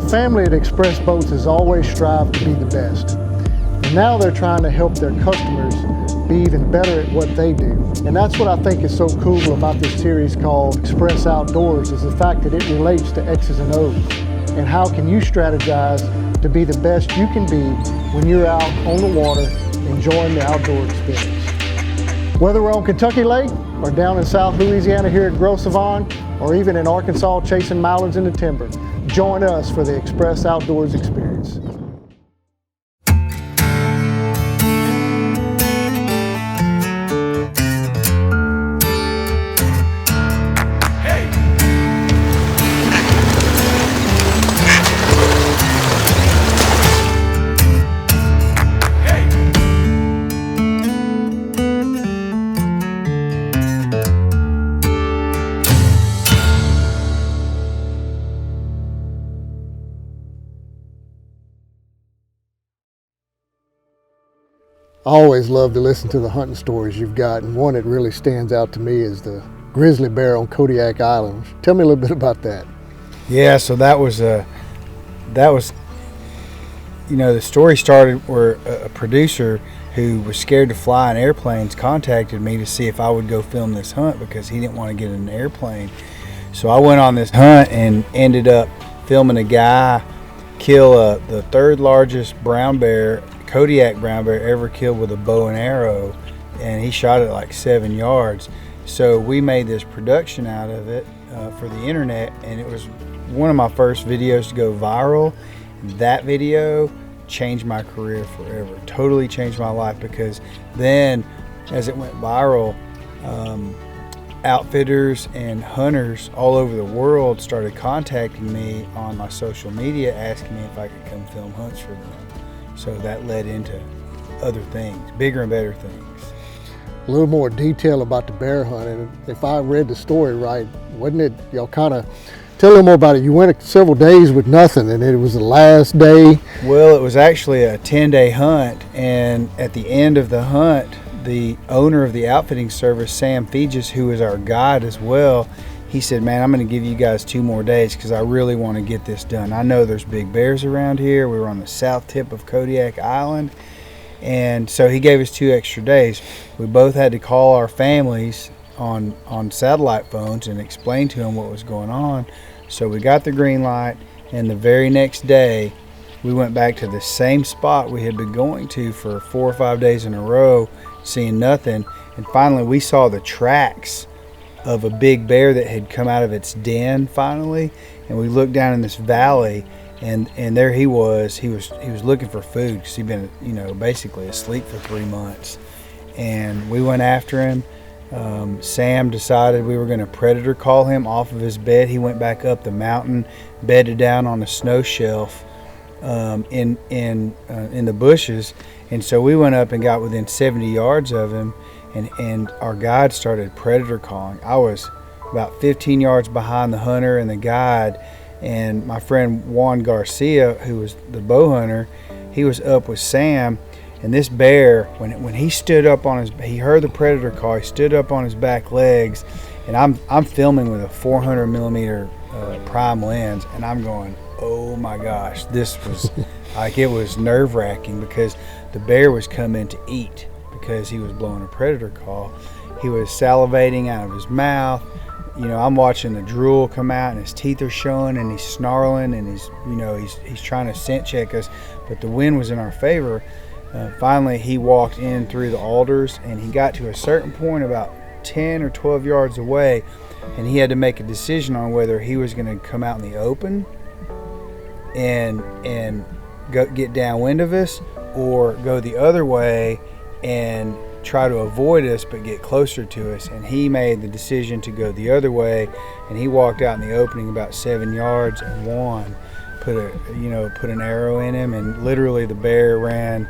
family at Xpress Boats has always strived to be the best. And now they're trying to help their customers be even better at what they do. And that's what I think is so cool about this series called Xpress Outdoors, is the fact that it relates to X's and O's. And how can you strategize to be the best you can be when you're out on the water enjoying the outdoor experience. Whether we're on Kentucky Lake or down in South Louisiana here at Gros Savon, or even in Arkansas chasing mallards in the timber, join us for the Xpress Outdoors experience. I always love to listen to the hunting stories you've got, and one that really stands out to me is the grizzly bear on Kodiak Island. Tell me a little bit about that. Yeah, so that was the story started where a producer who was scared to fly in airplanes contacted me to see if I would go film this hunt because he didn't want to get in an airplane. So I went on this hunt and ended up filming a guy kill the third largest brown bear, Kodiak brown bear, ever killed with a bow and arrow, and he shot it like 7 yards. So we made this production out of it for the internet, and it was one of my first videos to go viral. That video changed my career forever, totally changed my life, because then as it went viral, outfitters and hunters all over the world started contacting me on my social media asking me if I could come film hunts for them. So that led into other things, bigger and better things. A little more detail about the bear hunt, and if I read the story right, wasn't it, y'all kind of, tell a little more about it. You went several days with nothing, and it was the last day. Well, it was actually a 10-day hunt, and at the end of the hunt, the owner of the outfitting service, Sam Feges, who is our guide as well, he said, man, I'm going to give you guys 2 more days because I really want to get this done. I know there's big bears around here. We were on the south tip of Kodiak Island, and so he gave us 2 extra days. We both had to call our families on satellite phones and explain to them what was going on. So we got the green light, and the very next day we went back to the same spot we had been going to for 4 or 5 days in a row, seeing nothing. And finally we saw the tracks of a big bear that had come out of its den finally, and we looked down in this valley, and there he was looking for food because he'd been basically asleep for 3 months. And we went after him. Sam decided we were going to predator call him off of his bed. He went back up the mountain, bedded down on a snow shelf in the bushes, and so we went up and got within 70 yards of him, and our guide started predator calling. I was about 15 yards behind the hunter and the guide, and my friend Juan Garcia, who was the bow hunter, he was up with Sam. And this bear, when he stood up on he heard the predator call, he stood up on his back legs, and I'm filming with a 400 millimeter prime lens, and I'm going, oh my gosh, this was like, it was nerve wracking because the bear was coming to eat because he was blowing a predator call. He was salivating out of his mouth. I'm watching the drool come out, and his teeth are showing, and he's snarling, and he's trying to scent check us, but the wind was in our favor. Finally, he walked in through the alders, and he got to a certain point about 10 or 12 yards away, and he had to make a decision on whether he was going to come out in the open and go get downwind of us, or go the other way and try to avoid us but get closer to us. And he made the decision to go the other way, and he walked out in the opening about 7 yards, and Juan put an arrow in him, and literally the bear ran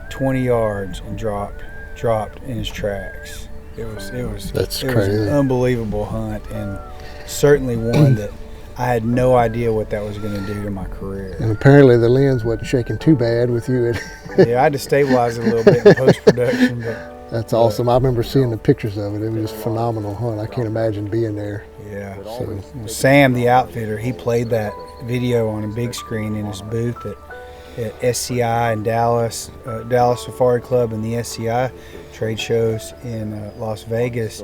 20 yards and dropped in his tracks. It was an unbelievable hunt, and certainly one that I had no idea what that was going to do to my career. And apparently the lens wasn't shaking too bad with you. Yeah, I had to stabilize it a little bit in post-production, but That's awesome. I remember seeing the pictures of it. It was just a phenomenal hunt. I can't imagine being there. Yeah. So Sam, the outfitter, he played that video on a big screen in his booth at SCI in Dallas, Dallas Safari Club, and the SCI trade shows in Las Vegas.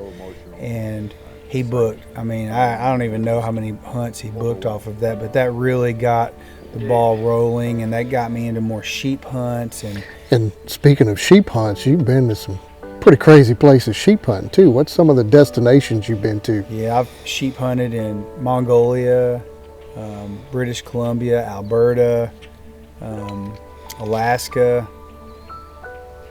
And he booked, I mean, I don't even know how many hunts he booked off of that, but that really got the ball rolling, and that got me into more sheep hunts. And speaking of sheep hunts, you've been to some pretty crazy places sheep hunting too. What's some of the destinations you've been to? Yeah, I've sheep hunted in Mongolia, British Columbia, Alberta, Alaska,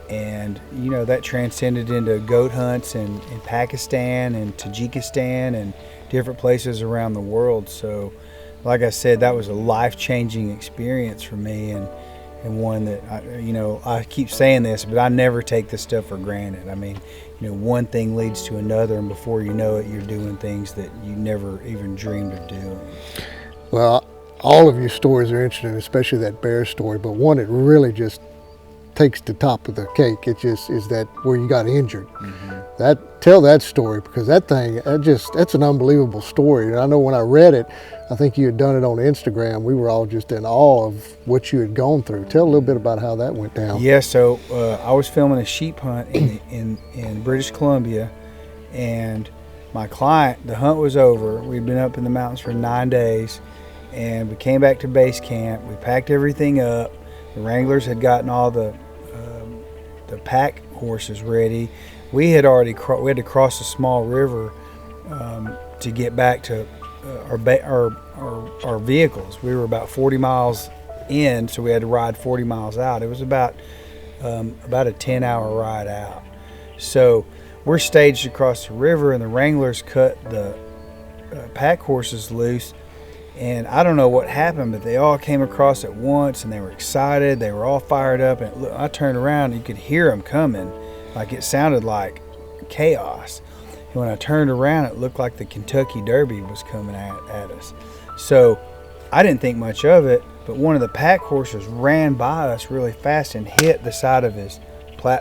and you know, that transcended into goat hunts in Pakistan and Tajikistan and different places around the world. So like I said, that was a life-changing experience for me, and one that I keep saying this, but I never take this stuff for granted. I mean, one thing leads to another, and before you know it, you're doing things that you never even dreamed of doing. Well, all of your stories are interesting, especially that bear story, but one that really just takes the top of the cake, it just is that where you got injured. Tell that story, because that's an unbelievable story. And I know when I read it, I think you had done it on Instagram, we were all just in awe of what you had gone through. Tell a little bit about how that went down. Yeah, so I was filming a sheep hunt in British Columbia, and my client, the hunt was over. We'd been up in the mountains for 9 days, and we came back to base camp. We packed everything up. The Wranglers had gotten all the pack horses ready. We had to cross a small river to get back to our vehicles. We were about 40 miles in, so we had to ride 40 miles out. It was about a 10-hour ride out. So we're staged across the river, and the Wranglers cut the pack horses loose. And I don't know what happened, but they all came across at once, and they were excited. They were all fired up. And I turned around, and you could hear them coming. Like, it sounded like chaos. And when I turned around, it looked like the Kentucky Derby was coming at us. So I didn't think much of it, but one of the pack horses ran by us really fast and hit the side of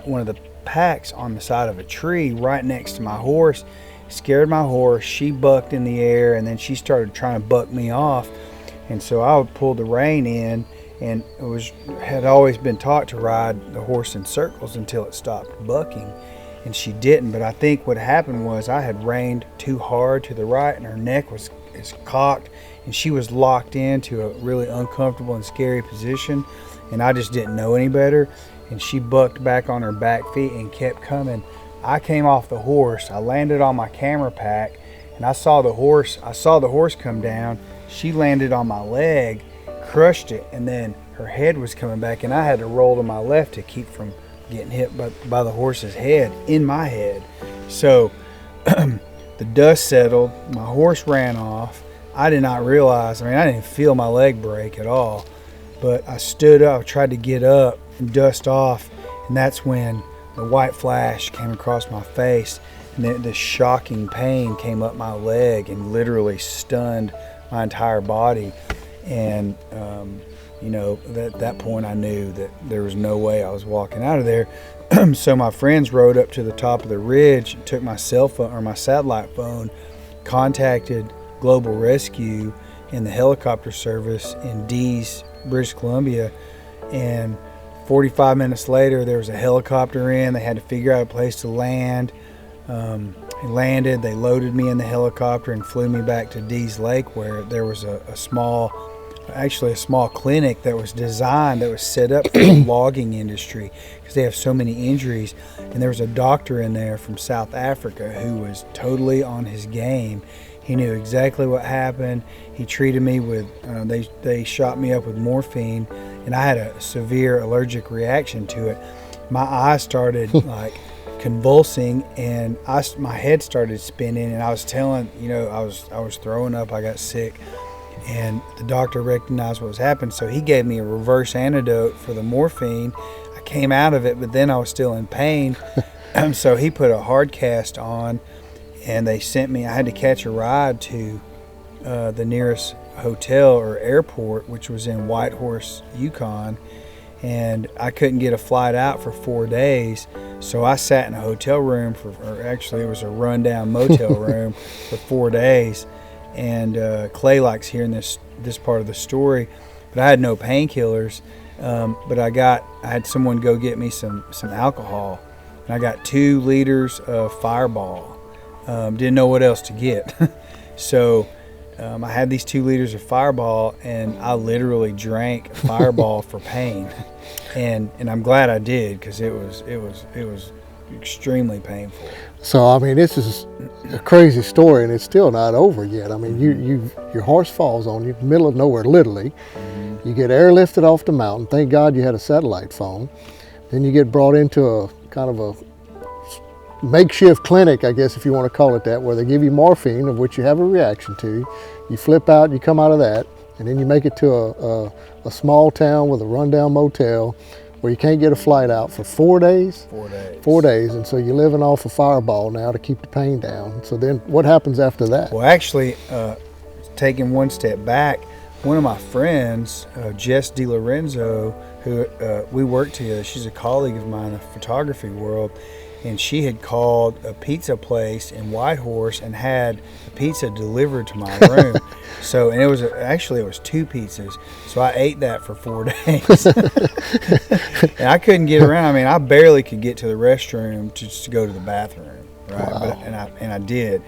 one of the packs on the side of a tree right next to my horse. Scared my horse. She bucked in the air, and then she started trying to buck me off. And so I would pull the rein in, and had always been taught to ride the horse in circles until it stopped bucking, and she didn't. But I think what happened was I had reined too hard to the right, and her neck was cocked, and she was locked into a really uncomfortable and scary position, and I just didn't know any better, and she bucked back on her back feet and kept coming. I came off the horse. I landed on my camera pack, and I saw the horse come down. She landed on my leg, crushed it, and then her head was coming back, and I had to roll to my left to keep from getting hit by the horse's head in my head. So the dust settled. My horse ran off. I did not realize, I didn't feel my leg break at all, but I stood up, tried to get up and dust off, and that's when the white flash came across my face, and the shocking pain came up my leg and literally stunned my entire body. And at that point I knew that there was no way I was walking out of there. So my friends rode up to the top of the ridge, took my cell phone or my satellite phone, contacted Global Rescue and the helicopter service in Dease, British Columbia, and 45 minutes later, there was a helicopter in. They had to figure out a place to land. He landed. They loaded me in the helicopter and flew me back to Dease Lake, where there was a small clinic that was designed, that was set up for the logging industry, because they have so many injuries. And there was a doctor in there from South Africa who was totally on his game. He knew exactly what happened. He treated me with, they shot me up with morphine, and I had a severe allergic reaction to it. My eyes started like convulsing, and my head started spinning, and I was I was throwing up. I got sick, and the doctor recognized what was happening, so he gave me a reverse antidote for the morphine. I came out of it, but then I was still in pain. So he put a hard cast on, and they sent me, I had to catch a ride to the nearest hotel or airport, which was in Whitehorse, Yukon, and I couldn't get a flight out for 4 days. So I sat in a hotel room or actually it was a rundown motel room for 4 days. And Clay likes hearing this part of the story, but I had no painkillers. But I had someone go get me some alcohol, and I got 2 liters of Fireball. Didn't know what else to get. So I had these 2 liters of Fireball, and I literally drank Fireball for pain. And I'm glad I did, because it was extremely painful. So I mean, this is a crazy story, and it's still not over yet. I mean, your horse falls on you in the middle of nowhere, literally. You get airlifted off the mountain. Thank God you had a satellite phone. Then you get brought into a kind of a makeshift clinic, I guess if you want to call it that, where they give you morphine, of which you have a reaction to. You flip out, you come out of that, and then you make it to a small town with a rundown motel where you can't get a flight out for 4 days? 4 days. 4 days, and so you're living off a Fireball now to keep the pain down. So then what happens after that? Well, actually, taking one step back, one of my friends, Jess DiLorenzo, who we worked together, she's a colleague of mine in the photography world, and she had called a pizza place in Whitehorse and had a pizza delivered to my room. So, and it was 2 pizzas. So I ate that for 4 days. And I couldn't get around. I mean, I barely could get to the restroom just to go to the bathroom, right? Wow. But, and I did.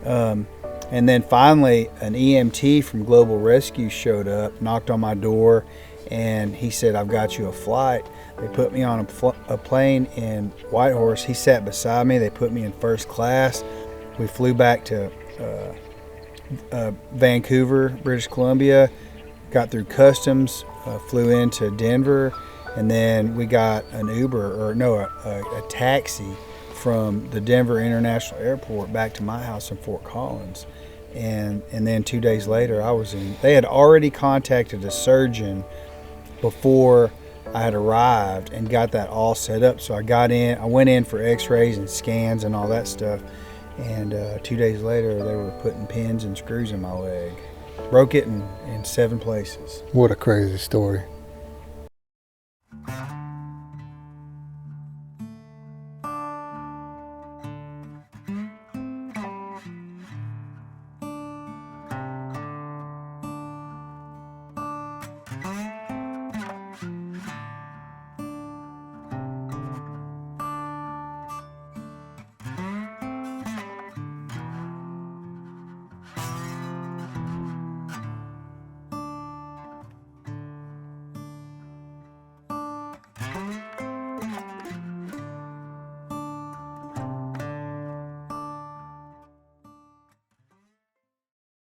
And then finally, an EMT from Global Rescue showed up, knocked on my door, and he said, "I've got you a flight." They put me on a plane in Whitehorse. He sat beside me. They put me in first class. We flew back to Vancouver, British Columbia, got through customs, flew into Denver, and then we got an a taxi from the Denver International Airport back to my house in Fort Collins. And then 2 days later, they had already contacted a surgeon before I had arrived and got that all set up. So I went in for x-rays and scans and all that stuff. And 2 days later, they were putting pins and screws in my leg. Broke it in 7 places. What a crazy story.